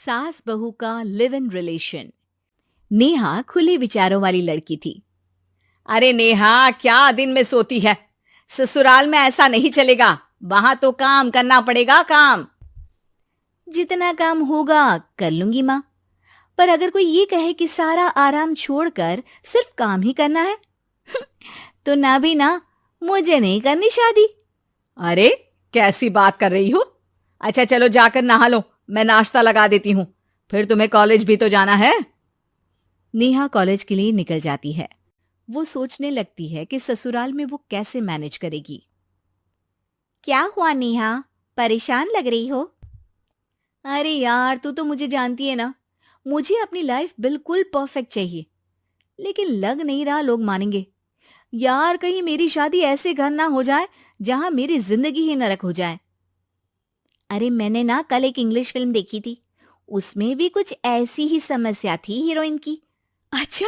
सास बहू का लिव इन रिलेशन। नेहा खुले विचारों वाली लड़की थी। अरे नेहा, क्या दिन में सोती है? ससुराल में ऐसा नहीं चलेगा, वहां तो काम करना पड़ेगा। काम जितना काम होगा कर लूंगी माँ, पर अगर कोई ये कहे कि सारा आराम छोड़कर सिर्फ काम ही करना है तो ना भी ना, मुझे नहीं करनी शादी। अरे कैसी बात कर रही हो? अच्छा चलो जाकर नहा लो, मैं नाश्ता लगा देती हूँ, फिर तुम्हें कॉलेज भी तो जाना है। नेहा कॉलेज के लिए निकल जाती है। वो सोचने लगती है कि ससुराल में वो कैसे मैनेज करेगी। क्या हुआ नेहा, परेशान लग रही हो? अरे यार, तू तो मुझे जानती है ना, मुझे अपनी लाइफ बिल्कुल परफेक्ट चाहिए, लेकिन लग नहीं रहा लोग मानेंगे। यार, कहीं मेरी शादी ऐसे घर ना हो जाए जहां मेरी जिंदगी ही नरक हो जाए। अरे मैंने ना कल एक इंग्लिश फिल्म देखी थी, उसमें भी कुछ ऐसी ही समस्या थी हीरोइन की। अच्छा,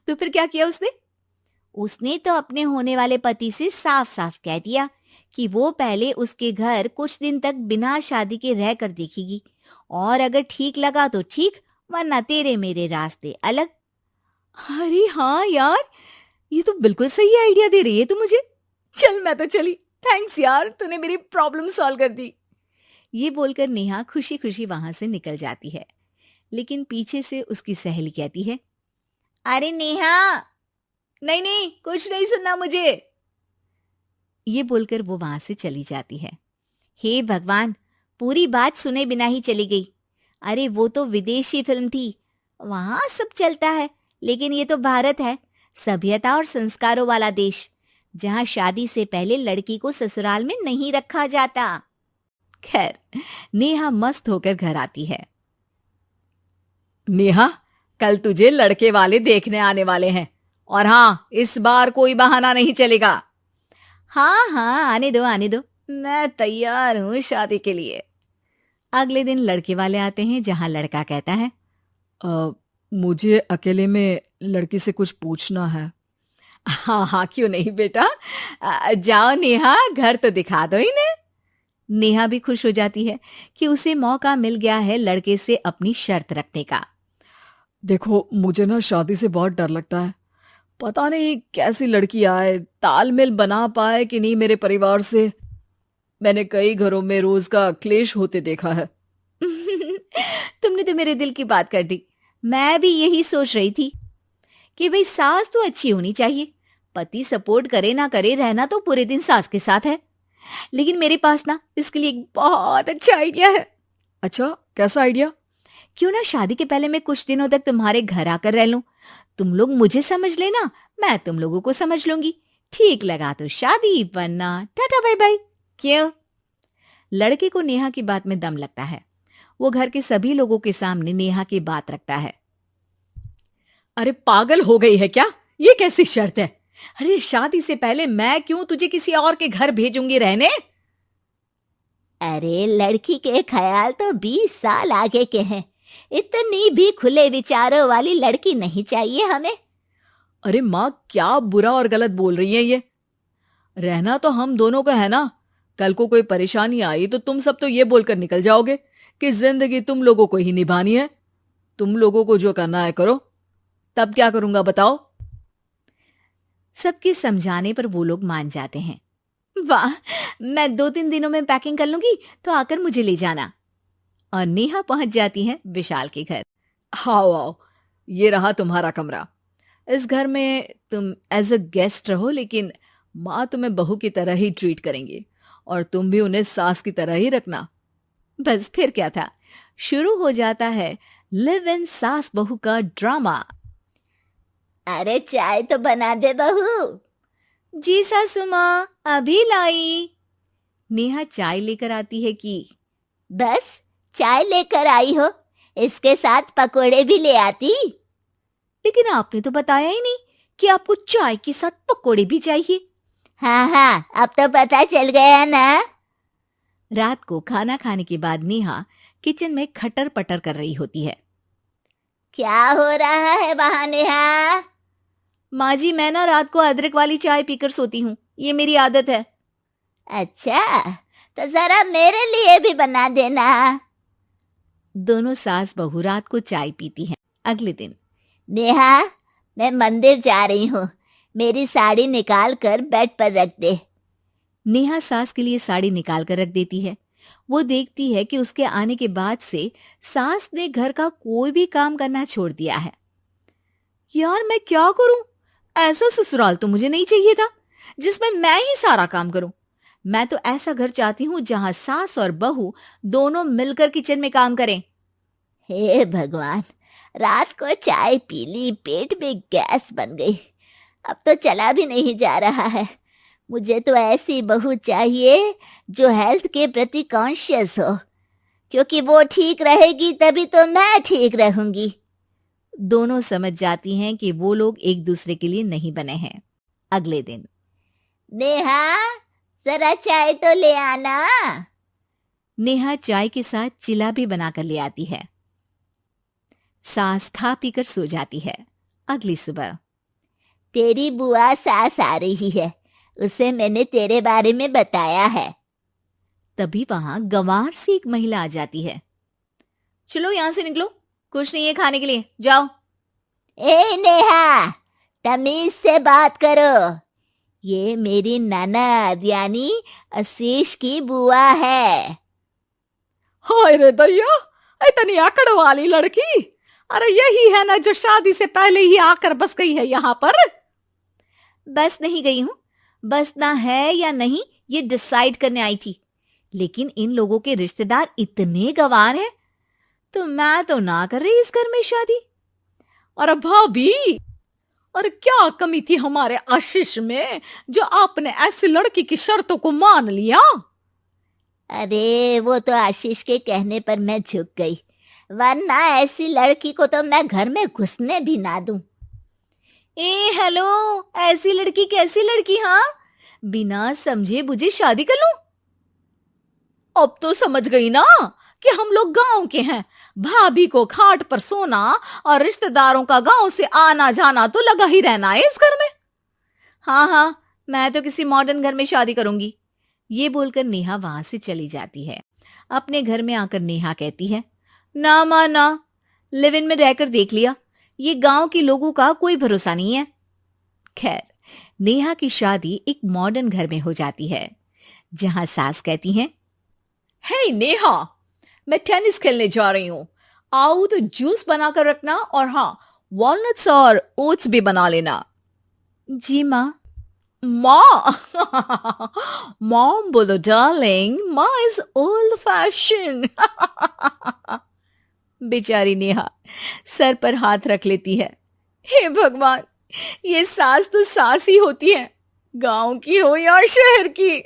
तो फिर क्या किया उसने? उसने तो अपने होने वाले पति से साफ साफ कह दिया कि वो पहले उसके घर कुछ दिन तक बिना शादी के रह कर देखेगी, और अगर ठीक लगा तो ठीक, वरना तेरे मेरे रास्ते अलग। अरे हाँ यार, ये तो बिल्कुल सही आइडिया दे रही है तू मुझे। चल मैं तो चली, थैंक्स यार, तूने मेरी प्रॉब्लम सॉल्व कर दी। ये बोलकर नेहा खुशी खुशी वहां से निकल जाती है, लेकिन पीछे से उसकी सहेली कहती है, अरे नेहा, नहीं नहीं, कुछ नहीं सुनना मुझे। ये बोलकर वो वहां से चली जाती है। हे भगवान, पूरी बात सुने बिना ही चली गई। अरे वो तो विदेशी फिल्म थी, वहां सब चलता है, लेकिन ये तो भारत है, सभ्यता और संस्कारों वाला देश, जहां शादी से पहले लड़की को ससुराल में नहीं रखा जाता। खैर, नेहा मस्त होकर घर आती है। नेहा, कल तुझे लड़के वाले देखने आने वाले हैं, और हाँ, इस बार कोई बहाना नहीं चलेगा। हाँ हाँ, आने दो आने दो, मैं तैयार हूं शादी के लिए। अगले दिन लड़के वाले आते हैं, जहां लड़का कहता है, मुझे अकेले में लड़की से कुछ पूछना है। हाँ हाँ, क्यों नहीं बेटा, जाओ नेहा, घर तो दिखा दो इन्हें। नेहा भी खुश हो जाती है कि उसे मौका मिल गया है लड़के से अपनी शर्त रखने का। देखो, मुझे ना शादी से बहुत डर लगता है, पता नहीं कैसी लड़की आए, तालमेल बना पाए कि नहीं मेरे परिवार से। मैंने कई घरों में रोज का क्लेश होते देखा है। तुमने तो मेरे दिल की बात कर दी। मैं भी यही सोच रही थी कि भाई सास तो अच्छी होनी चाहिए, पति सपोर्ट करे ना करे, रहना तो पूरे दिन सास के साथ है। लेकिन मेरे पास ना इसके लिए एक बहुत अच्छा आइडिया है। अच्छा, कैसा आइडिया? क्यों ना शादी के पहले मैं कुछ दिनों तक तुम्हारे घर आकर रह लूं, तुम लोग मुझे समझ लेना, मैं तुम लोगों को समझ लूंगी। ठीक लगा तो शादी, वरना टाटा बाय बाय। क्यों? लड़के को नेहा की बात में दम लगता है। वो घर के सभी लोगों के सामने नेहा की बात रखता है। अरे पागल हो गई है क्या? ये कैसी शर्त है? अरे शादी से पहले मैं क्यों तुझे किसी और के घर भेजूंगी रहने? अरे लड़की के ख्याल तो 20 साल आगे के हैं, इतनी भी खुले विचारों वाली लड़की नहीं चाहिए हमें। अरे माँ, क्या बुरा और गलत बोल रही है ये? रहना तो हम दोनों का है ना। कल को कोई परेशानी आई तो तुम सब तो ये बोलकर निकल जाओगे कि जिंदगी तुम लोगों को ही निभानी है। तुम लोगों को जो करना है करो, तब क्या करूंगा बताओ? सबके समझाने पर वो लोग मान जाते हैं। वाह, मैं 2-3 दिनों में पैकिंग कर लूंगी, तो आकर मुझे ले जाना। और नेहा पहुंच जाती है विशाल के घर। आओ आओ, ये रहा तुम्हारा कमरा। इस घर में तुम एज अ गेस्ट रहो, लेकिन माँ तुम्हें बहू की तरह ही ट्रीट करेंगी, और तुम भी उन्हें सास की तरह ही रखना। बस फिर क्या था, शुरू हो जाता है लिव इन सास बहू का ड्रामा। अरे चाय तो बना दे बहू। जी सासू माँ, अभी लाई। नेहा चाय लेकर आती है कि बस चाय लेकर आई हो, इसके साथ पकोड़े भी ले आती। लेकिन आपने तो बताया ही नहीं कि आपको चाय के साथ पकोड़े भी चाहिए। हाँ हाँ, अब तो पता चल गया ना। रात को खाना खाने के बाद नेहा किचन में खटर पटर कर रही होती है। क्या हो रहा है वहां नेहा? माँ जी, मैं ना रात को अदरक वाली चाय पीकर सोती हूँ, ये मेरी आदत है। अच्छा, तो जरा मेरे लिए भी बना देना। दोनों सास बहू रात को चाय पीती हैं। अगले दिन, नेहा, मैं मंदिर जा रही हूँ, मेरी साड़ी निकाल कर बेड पर रख दे। नेहा सास के लिए साड़ी निकाल कर रख देती है। वो देखती है कि उसके आने के बाद से सास ने घर का कोई भी काम करना छोड़ दिया है। यार मैं क्या करूं? ऐसा ससुराल तो मुझे नहीं चाहिए था जिसमें मैं ही सारा काम करूं। मैं तो ऐसा घर चाहती हूं जहां सास और बहू दोनों मिलकर किचन में काम करें। हे भगवान, रात को चाय पी ली, पेट में गैस बन गई, अब तो चला भी नहीं जा रहा है। मुझे तो ऐसी बहू चाहिए जो हेल्थ के प्रति कॉन्शियस हो, क्योंकि वो ठीक रहेगी तभी तो मैं ठीक रहूंगी। दोनों समझ जाती हैं कि वो लोग एक दूसरे के लिए नहीं बने हैं। अगले दिन, नेहा, जरा चाय तो ले आना। नेहा चाय के साथ चिला भी बनाकर ले आती है। सास खा पीकर सो जाती है। अगली सुबह, तेरी बुआ सास आ रही है, उसे मैंने तेरे बारे में बताया है। तभी वहां गंवार से एक महिला आ जाती है। चलो यहां से निकलो, कुछ नहीं है खाने के लिए, जाओ। ए नेहा, तमीज से बात करो, ये मेरी ननद यानी आशीष की बुआ है। हाय रे दैया, इतनी आकड़ वाली लड़की! अरे यही है ना जो शादी से पहले ही आकर बस गई है यहाँ पर। बस नहीं गई हूं, बसना है या नहीं ये डिसाइड करने आई थी, लेकिन इन लोगों के रिश्तेदार इतने गंवार हैं तो मैं तो ना कर रही इस घर में शादी। अरे भाभी, और क्या कमी थी हमारे आशीष में जो आपने ऐसी लड़की की शर्तों को मान लिया? अरे वो तो आशीष के कहने पर मैं झुक गई, वरना ऐसी लड़की को तो मैं घर में घुसने भी ना दूं। ए हेलो, ऐसी लड़की कैसी लड़की? हाँ, बिना समझे बुझे शादी कर लूं? अब तो समझ गई ना कि हम लोग गांव के हैं। भाभी को खाट पर सोना और रिश्तेदारों का गांव से आना जाना तो लगा ही रहना है इस घर में। हाँ हाँ, मैं तो किसी मॉडर्न घर में शादी करूंगी। ये बोलकर नेहा वहां से चली जाती है। अपने घर में आकर नेहा कहती है, ना मां ना, लिव इन में रहकर देख लिया, ये गांव के लोगों का कोई भरोसा नहीं है। खैर, नेहा की शादी एक मॉडर्न घर में हो जाती है, जहां सास कहती हैं, हे नेहा, मैं टेनिस खेलने जा रही हूं, आओ तो जूस बनाकर रखना, और हाँ, वॉलनट्स और ओट्स भी बना लेना। जी माँ। माँ मॉम बोलो डार्लिंग, माँ इज ओल्ड फैशन। बेचारी नेहा सर पर हाथ रख लेती है। हे भगवान, ये सास तो सास ही होती है, गांव की हो या शहर की।